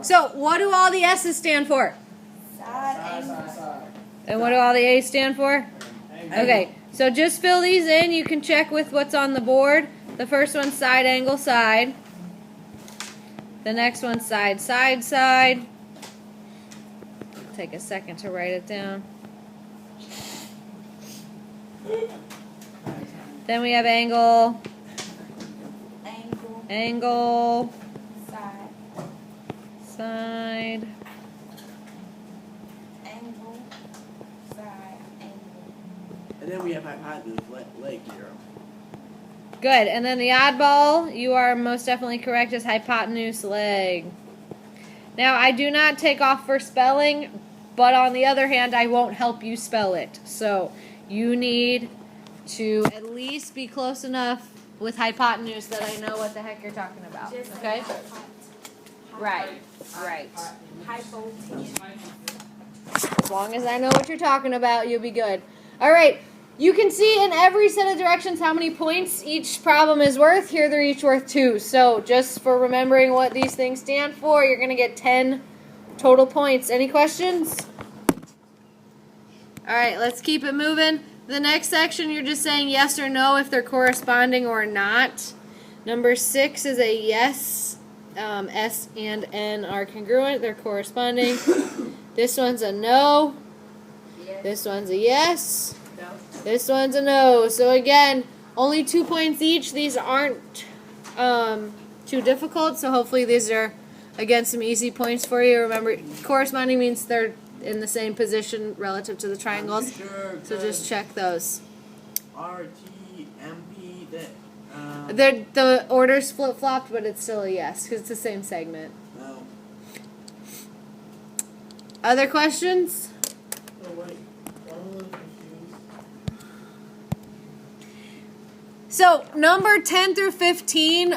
So, what do all the S's stand for? Side. And what do all the A's stand for? Okay, so just fill these in. You can check with what's on the board. The first one's side, angle, side. The next one's side, side, side. Take a second to write it down. Then we have angle, angle, side, angle, side, angle. And then we have hypotenuse, leg, zero. Good. And then the oddball, you are most definitely correct, is hypotenuse, leg. Now, I do not take off for spelling, but on the other hand, I won't help you spell it. So, you need to at least be close enough with hypotenuse that I know what the heck you're talking about. Okay? Right. Hypotenuse. As long as I know what you're talking about, you'll be good. All right. You can see in every set of directions how many points each problem is worth. Here they're each worth 2. So just for remembering what these things stand for, you're going to get 10 total points. Any questions? All right, let's keep it moving. The next section, you're just saying yes or no if they're corresponding or not. Number 6 is a yes. S and N are congruent. They're corresponding. This one's a no. Yes. This one's a yes. No. This one's a no. So again, only 2 points each. These aren't too difficult, so hopefully these are, again, some easy points for you. Remember, corresponding means they're in the same position relative to the triangles. Sure, So just check those. R, T, M, P, The order's flip-flopped, but it's still a yes, because it's the same segment. no. Other questions? Oh, wait. I'm a little confused. So, number 10 through 15,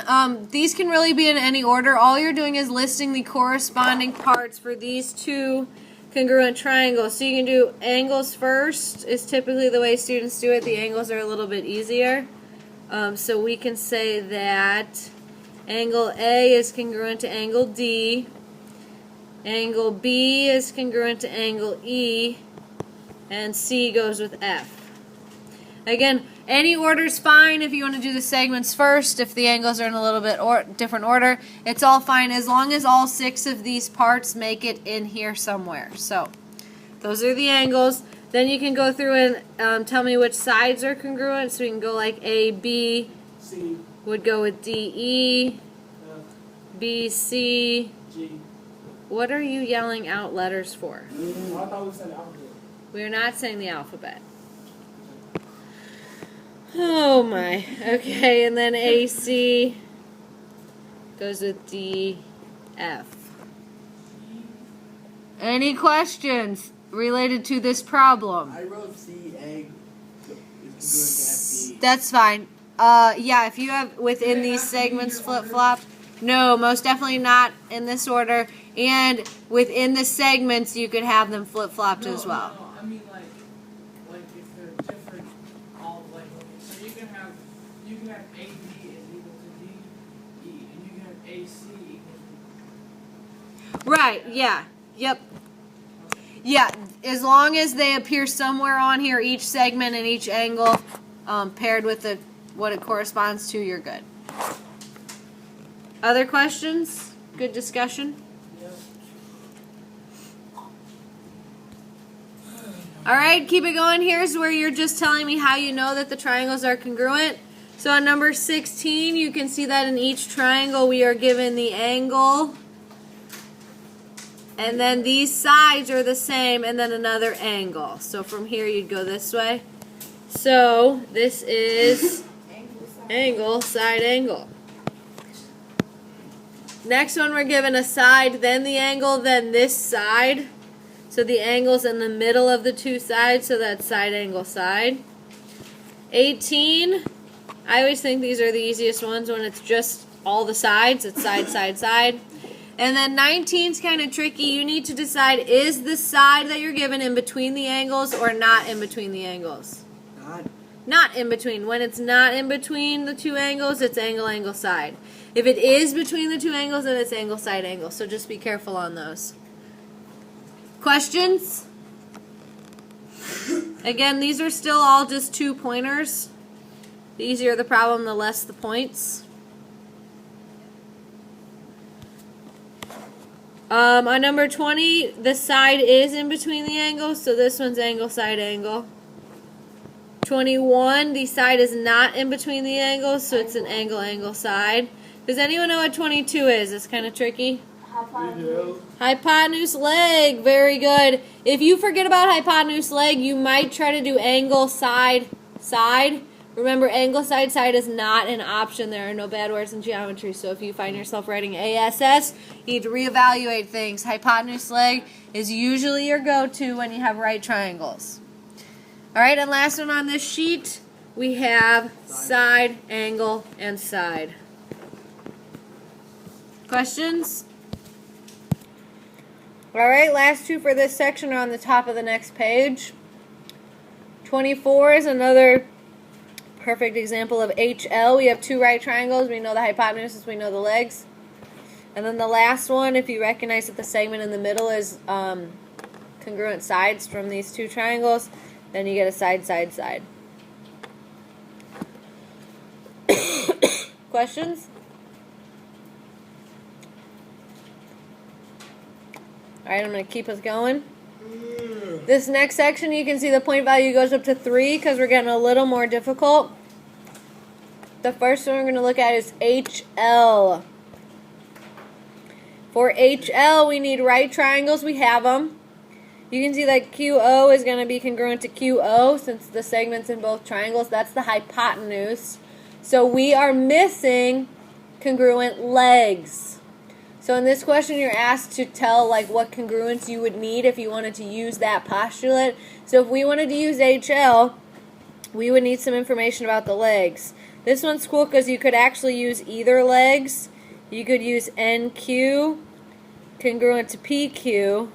these can really be in any order. All you're doing is listing the corresponding parts for these two congruent triangles. So you can do angles first, is typically the way students do it. The angles are a little bit easier. So we can say that angle A is congruent to angle D. Angle B is congruent to angle E. And C goes with F. Again, any order's fine if you want to do the segments first. If the angles are in a little bit different order, it's all fine as long as all 6 of these parts make it in here somewhere. So, those are the angles. Then you can go through and tell me which sides are congruent. So we can go like A, B C, would go with D, E, F, B, C. G. What are you yelling out letters for? I thought we said alphabet. We are not saying the alphabet. Oh my. Okay, and then AC goes with D, F. Any questions related to this problem? I wrote C, egg, is congruent to F, B. That's fine. Yeah, if you have within these segments flip-flop, no, most definitely not in this order. And within the segments, you could have them flip-flopped as well. No, I mean like if they're different, all like okay, so you can have AB is equal to D, E, and you can have AC equal to. Right, yeah. Yep. Yeah, as long as they appear somewhere on here, each segment and each angle paired with what it corresponds to, you're good. Other questions? Good discussion? All right, keep it going. Here's where you're just telling me how you know that the triangles are congruent. So on number 16, you can see that in each triangle we are given the angle. And then these sides are the same, and then another angle. So from here, you'd go this way. So this is angle, side, angle. Next one, we're given a side, then the angle, then this side. So the angle's in the middle of the two sides, so that's side, angle, side. 18, I always think these are the easiest ones when it's just all the sides. It's side, side, side. And then 19 is kind of tricky. You need to decide, is the side that you're given in between the angles or not in between the angles? Not. Not in between. When it's not in between the two angles, it's angle, angle, side. If it is between the two angles, then it's angle side angle. So just be careful on those. Questions? Again, these are still all just 2 pointers. The easier the problem, the less the points. On number 20, the side is in between the angles, so this one's angle side angle. 21, the side is not in between the angles, so it's an angle angle side. Does anyone know what 22 is? It's kind of tricky. Hypotenuse leg, very good. If you forget about hypotenuse leg, you might try to do angle side side. Remember, angle side side is not an option. There are no bad words in geometry, so if you find yourself writing ASS, you need to reevaluate things. Hypotenuse leg is usually your go-to when you have right triangles. All right, and last one on this sheet, we have side, angle, and side. Questions? All right, last two for this section are on the top of the next page. 24 is another perfect example of HL. We have 2 right triangles. We know the hypotenuse, we know the legs. And then the last one, if you recognize that the segment in the middle is congruent sides from these 2 triangles, then you get a side, side, side. Questions? Alright, I'm going to keep us going. This next section, you can see the point value goes up to 3 because we're getting a little more difficult. The first one we're going to look at is HL. For HL, we need right triangles. We have them. You can see that QO is going to be congruent to QO since the segment's in both triangles. That's the hypotenuse. So we are missing congruent legs. So in this question, you're asked to tell what congruence you would need if you wanted to use that postulate. So if we wanted to use HL, we would need some information about the legs. This one's cool because you could actually use either legs. You could use NQ congruent to PQ.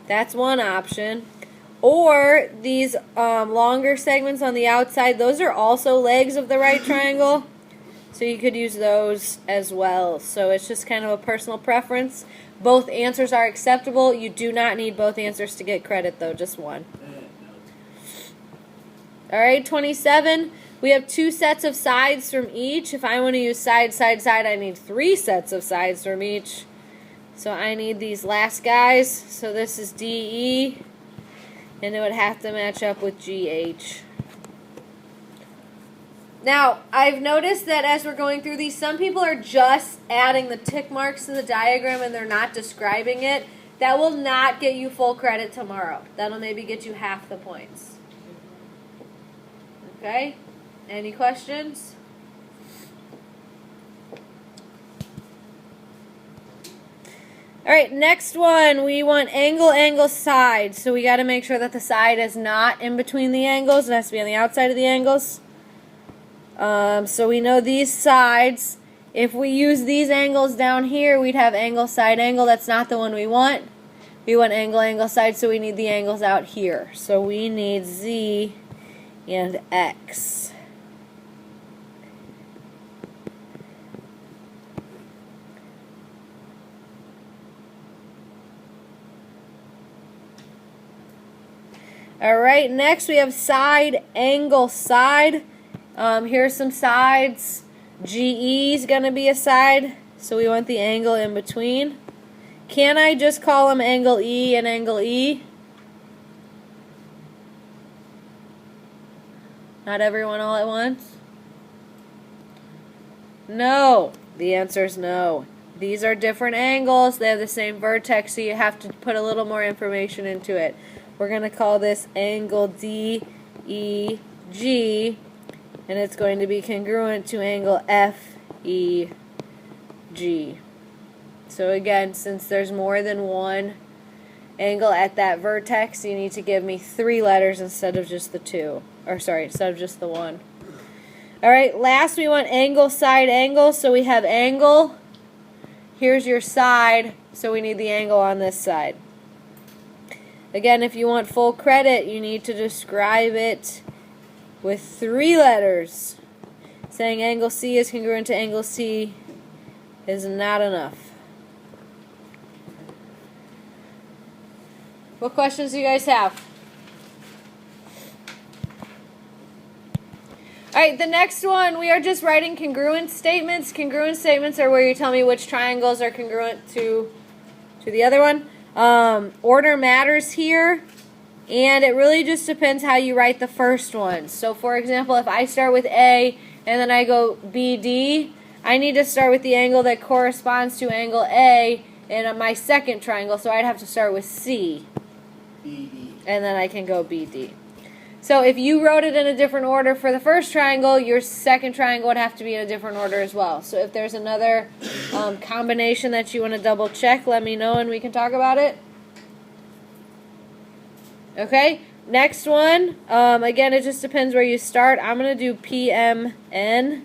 That's one option. Or these longer segments on the outside, those are also legs of the right triangle. So you could use those as well. So it's just kind of a personal preference. Both answers are acceptable. You do not need both answers to get credit, though, just one. All right, 27. We have 2 sets of sides from each. If I want to use side, side, side, I need 3 sets of sides from each. So I need these last guys. So this is DE, and it would have to match up with GH. Now, I've noticed that as we're going through these, some people are just adding the tick marks to the diagram and they're not describing it. That will not get you full credit tomorrow. That'll maybe get you half the points. Okay? Any questions? All right, next one. We want angle, angle, side. So we got to make sure that the side is not in between the angles. It has to be on the outside of the angles. So we know these sides. If we use these angles down here, we'd have angle, side, angle. That's not the one we want. We want angle, angle, side, so we need the angles out here. So we need Z and X. All right, next we have side, angle, side. Here's some sides. GE is going to be a side, so we want the angle in between. Can I just call them angle E and angle E? Not everyone all at once? No. The answer is no. These are different angles. They have the same vertex, so you have to put a little more information into it. We're going to call this angle DEG. And it's going to be congruent to angle FEG. So again, since there's more than one angle at that vertex, you need to give me 3 letters instead of just the 2. Or sorry, instead of just the 1. Alright, last we want angle, side, angle. So we have angle. Here's your side. So we need the angle on this side. Again, if you want full credit, you need to describe it with 3 letters. saying angle C is congruent to angle C is not enough. What questions do you guys have? Alright, the next one, we are just writing congruent statements. Congruent statements are where you tell me which triangles are congruent to the other one. Order matters here, and it really just depends how you write the first one. So for example, if I start with A and then I go BD, I need to start with the angle that corresponds to angle A in my second triangle, so I'd have to start with C. BD. And then I can go BD. So if you wrote it in a different order for the first triangle, your second triangle would have to be in a different order as well. So if there's another combination that you want to double check, let me know and we can talk about it. Okay, next one. Again, it just depends where you start. I'm going to do PMN,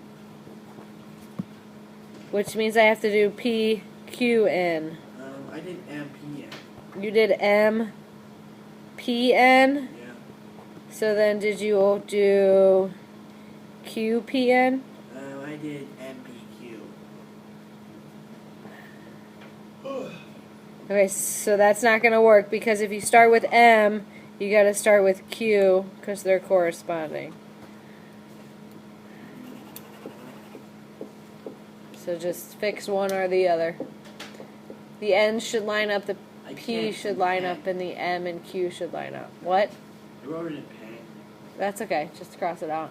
which means I have to do PQN. I did MPN. You did MPN? Yeah. So then did you do QPN? I did MPQ. Okay, so that's not going to work because if you start with M, you got to start with Q because they're corresponding. So just fix one or the other. The N should line up, the P should line up, and the M and Q should line up. What? I wrote it in pen. That's okay, just cross it out.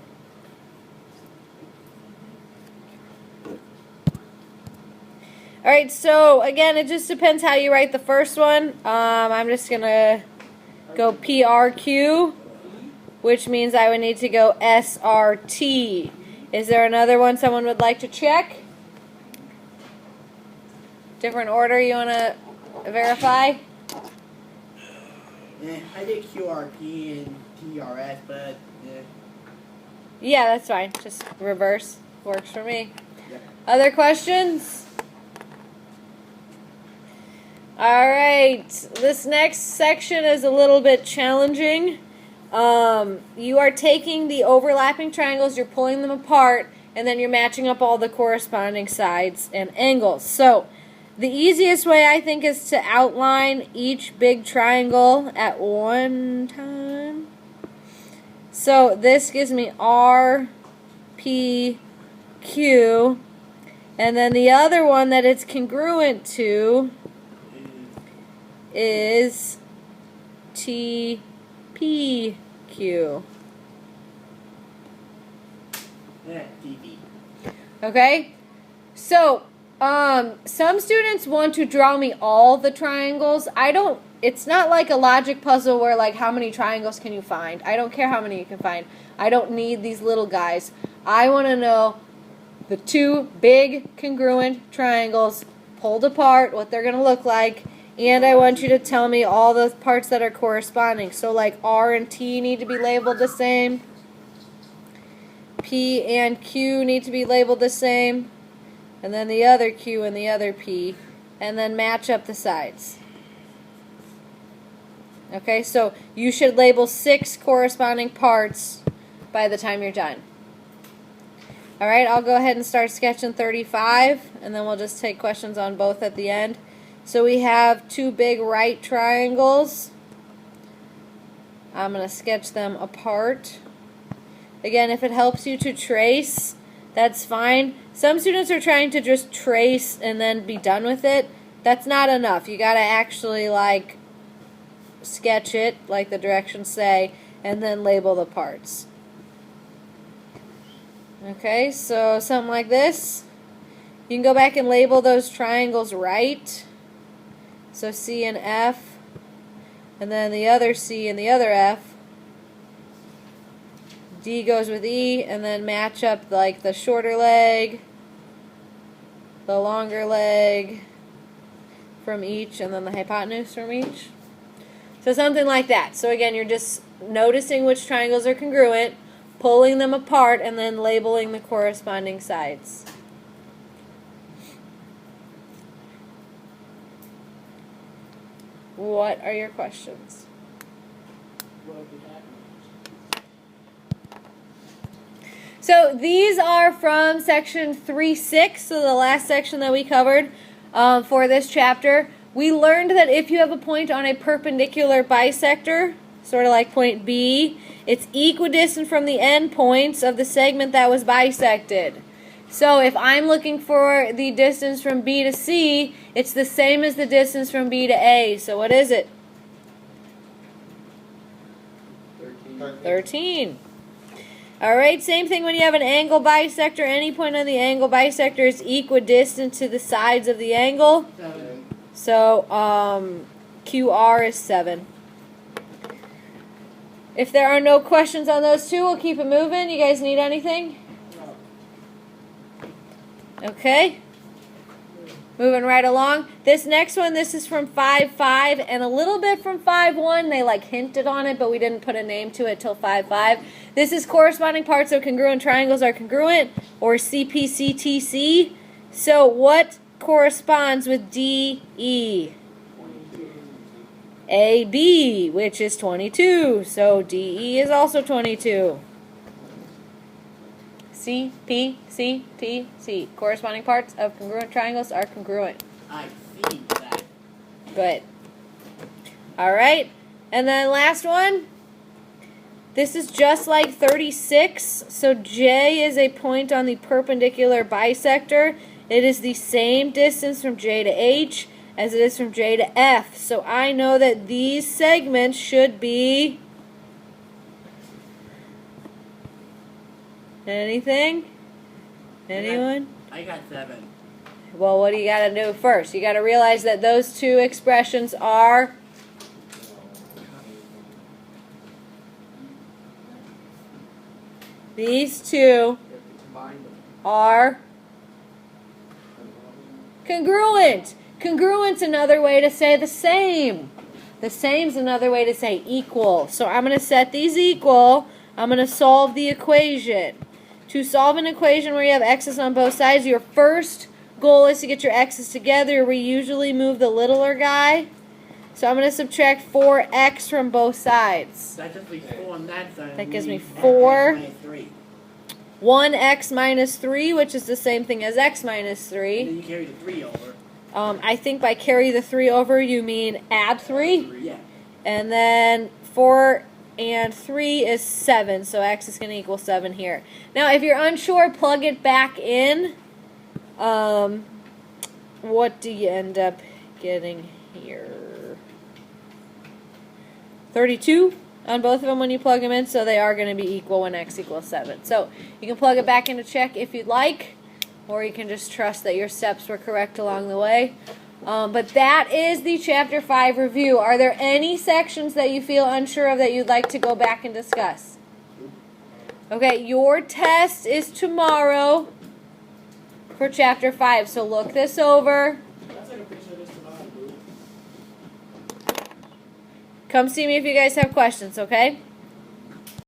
Alright, so again, it just depends how you write the first one. I'm just going to go PRQ, which means I would need to go SRT. Is there another one someone would like to check? Different order you want to verify? Yeah, I did QRP and TRS, but yeah. Yeah, that's fine. Just reverse. Works for me. Yep. Other questions? Alright, this next section is a little bit challenging. You are taking the overlapping triangles, you're pulling them apart, and then you're matching up all the corresponding sides and angles. So, the easiest way I think is to outline each big triangle at one time. So this gives me R, P, Q, and then the other one that it's congruent to is T, P, Q. Yeah, DB. Okay? So, some students want to draw me all the triangles. It's not like a logic puzzle where like how many triangles can you find. I don't care how many you can find. I don't need these little guys. I want to know the two big congruent triangles pulled apart, what they're going to look like, and I want you to tell me all the parts that are corresponding. So like R and T need to be labeled the same. P and Q need to be labeled the same. And then the other Q and the other P, and then match up the sides. Okay, so you should label 6 corresponding parts by the time you're done. Alright, I'll go ahead and start sketching 35, and then we'll just take questions on both at the end. So we have 2 big right triangles. I'm going to sketch them apart. Again, if it helps you to trace, that's fine. Some students are trying to just trace and then be done with it. That's not enough. You got to actually like sketch it like the directions say and then label the parts. Okay, so something like this. You can go back and label those triangles right. So C and F, and then the other C and the other F. D goes with E, and then match up like the shorter leg, the longer leg from each, and then the hypotenuse from each. So something like that. So again, you're just noticing which triangles are congruent, pulling them apart, and then labeling the corresponding sides. What are your questions? So these are from section 3.6, so the last section that we covered for this chapter. We learned that if you have a point on a perpendicular bisector, sort of like point B, it's equidistant from the endpoints of the segment that was bisected. So if I'm looking for the distance from B to C, it's the same as the distance from B to A. So what is it? 13. All right, same thing when you have an angle bisector. Any point on the angle bisector is equidistant to the sides of the angle. 7. So QR is 7. If there are no questions on those two, we'll keep it moving. You guys need anything? Okay. Moving right along. This next one, this is from 5.5 and a little bit from 5.1. They like hinted on it, but we didn't put a name to it till 5.5. This is corresponding parts of congruent triangles are congruent, or CPCTC. So what corresponds with DE? AB, which is 22. So DE is also 22. C, P, C, T, C. Corresponding parts of congruent triangles are congruent. I see that. Good. All right. And then last one. This is just like 36. So J is a point on the perpendicular bisector. It is the same distance from J to H as it is from J to F. So I know that these segments should be... Anything? Anyone? I got 7. Well, what do you got to do first? You got to realize that those two expressions are... These two are congruent. Congruent's another way to say the same. The same's another way to say equal. So I'm going to set these equal. I'm going to solve the equation. To solve an equation where you have x's on both sides, your first goal is to get your x's together. We usually move the littler guy. So I'm going to subtract 4x from both sides. That just leaves 4 on that side. That gives me X 4. minus 3. 1x minus 3, which is the same thing as x minus And 3. then you carry the 3 over. I think by carry the 3 over, you mean add 3. Yeah. And then 4 and 3 is 7, so x is going to equal 7 here. Now, if you're unsure, plug it back in. What do you end up getting here? 32 on both of them when you plug them in, so they are going to be equal when x equals 7. So you can plug it back in to check if you'd like, or you can just trust that your steps were correct along the way. But that is the Chapter 5 review. Are there any sections that you feel unsure of that you'd like to go back and discuss? Okay, your test is tomorrow for Chapter 5, so look this over. Come see me if you guys have questions, okay?